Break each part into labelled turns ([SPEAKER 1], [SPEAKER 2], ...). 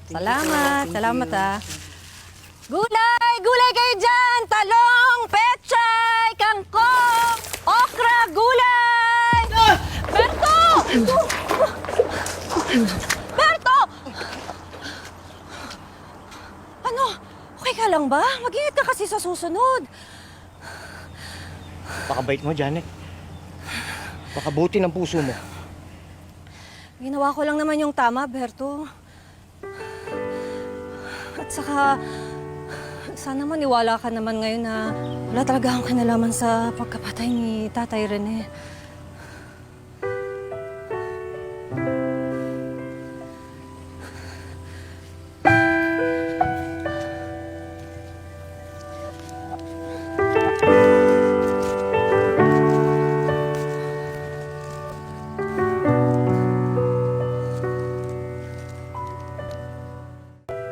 [SPEAKER 1] Salamat, salamat ah. Gulay! Gulay kayo dyan! Talong, pechay, kangkong, okra, gulay! Berto! Berto! Ano? Okay ka lang ba? Mag-ingat ka kasi sa susunod.
[SPEAKER 2] Pakabait mo, Janet. Pakabuti ng puso mo.
[SPEAKER 1] Ginawa ko lang naman yung tama, Berto. At saka, sana maniwala ka naman ngayon na wala talaga akong kinalaman sa pagkapatay ni Tatay Rene.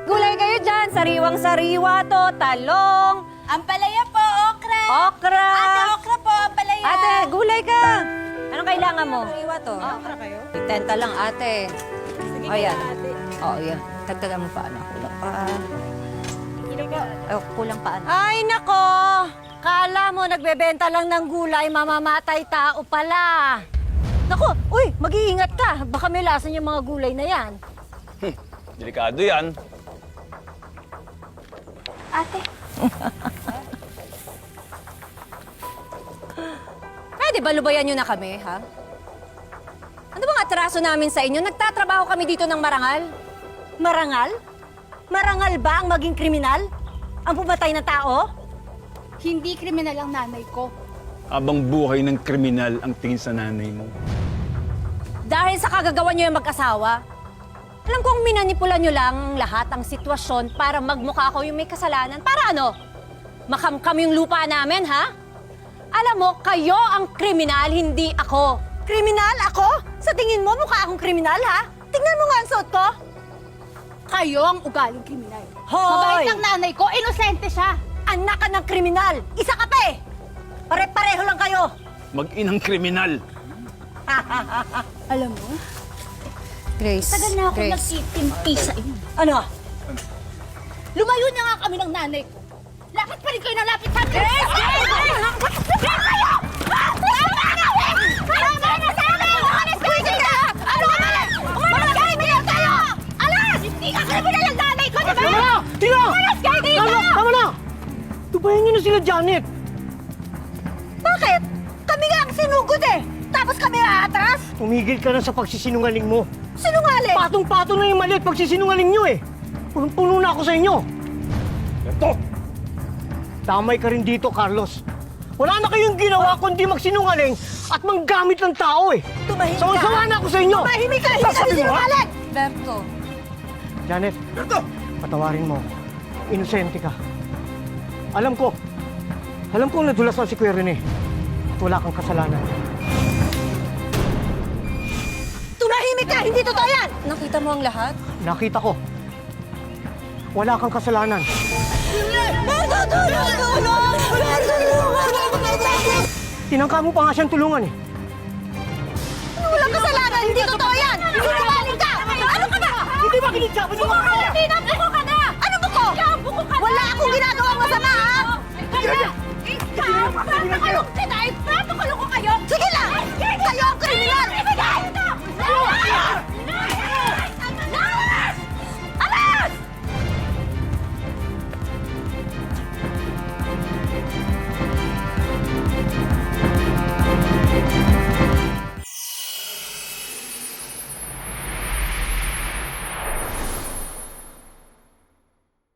[SPEAKER 1] Gulay kayo dyan, sariwang-sariwa to, talong,
[SPEAKER 3] Ampalaya po, okra.
[SPEAKER 1] okra.
[SPEAKER 3] Ate, okra po, ampalaya.
[SPEAKER 1] Ate, gulay ka. Anong kailangan mo? Sariwa to.
[SPEAKER 3] Okra kayo?
[SPEAKER 1] Itenta lang, ate.
[SPEAKER 3] Sige
[SPEAKER 1] O, yan.
[SPEAKER 3] ate.
[SPEAKER 1] Oo, yan. Tagtagan mo pa, anak. Kulang pa.
[SPEAKER 3] Sige ka.
[SPEAKER 1] Oh, kulang pa, anak. Ay, nako! Kala mo, nagbebenta lang ng gulay, mamamatay tao pala. Nako, uy, mag-iingat ka. Baka may lason yung mga gulay na yan.
[SPEAKER 4] Delikado yan.
[SPEAKER 3] Ate.
[SPEAKER 1] Pwede ba lubayan nyo na kami, ha? Ano bang atraso namin sa inyo? Nagtatrabaho kami dito ng marangal.
[SPEAKER 5] Marangal? Marangal ba ang maging kriminal? Ang pumatay ng tao?
[SPEAKER 3] Hindi kriminal ang nanay ko.
[SPEAKER 4] Habang buhay ng kriminal ang tingin sa nanay mo.
[SPEAKER 1] Dahil sa kagagawa nyo yung mag-asawa, alam kong minanipula nyo lang lahat ang sitwasyon para magmukha ako yung may kasalanan. Para ano? Makamkam yung lupa namin, ha? Alam mo, kayo ang kriminal, hindi ako.
[SPEAKER 5] Kriminal ako? Sa tingin mo, mukha akong kriminal, ha? Tingnan mo nga ang suot ko.
[SPEAKER 3] Kayo ang ugaling kriminal.
[SPEAKER 5] Hoy!
[SPEAKER 3] Mabait ang nanay ko, inosente siya.
[SPEAKER 5] Anak ka ng kriminal. Isa ka pa eh. Pare-pareho lang kayo.
[SPEAKER 4] Mag-inang kriminal.
[SPEAKER 3] Alam mo,
[SPEAKER 1] Grace,
[SPEAKER 3] tagal na ako nagtitimpi sa inyo.
[SPEAKER 5] Ano?
[SPEAKER 3] Lumayo na nga kami ng nanay ko. Lapit pa rin kayo ng lapit sa akin. Grace! Grace! Kayo! Tama na sa akin! Umalis kayo dito! Ano ka ba? Umalis kayo dito! Alas! Hindi ka kriminal ang nanay ko, di ba?
[SPEAKER 2] Tama na! Tino!
[SPEAKER 3] Umalis kayo dito!
[SPEAKER 2] Tama na! Tubayan niyo na sila, Janet!
[SPEAKER 5] Bakit? Kami nga ang sinugod eh. Tapos kami aatras?
[SPEAKER 2] Tumigil ka na sa pagsisinungaling mo.
[SPEAKER 5] Sinungaling?
[SPEAKER 2] Patong-patong na yung maliit pagsisinungaling niyo eh. Punong-puno na ako sa inyo. Ito! Damay ka rin dito, Carlos. Wala na kayong ginawa kundi magsinungaling at manggamit ng tao eh.
[SPEAKER 5] Tumahimik ka.
[SPEAKER 2] Sawa-sawa na ako sa inyo.
[SPEAKER 5] Tumahimik ka! Hindi
[SPEAKER 2] Sasabi
[SPEAKER 5] kami
[SPEAKER 2] mo, ha?
[SPEAKER 5] sinungaling!
[SPEAKER 1] Berto,
[SPEAKER 2] Janet, patawarin mo. Inosente ka. Alam ko nadulas na si Kuya Rene. At wala kang kasalanan.
[SPEAKER 5] Tumahimik ka! Hindi totoo yan!
[SPEAKER 1] nakita mo ang lahat?
[SPEAKER 2] Nakita ko. Wala kang kasalanan.
[SPEAKER 5] Ano
[SPEAKER 2] Tinangka mo pa nga siyang tulungan eh.
[SPEAKER 5] Walang kasalanan! Hindi totoo yan!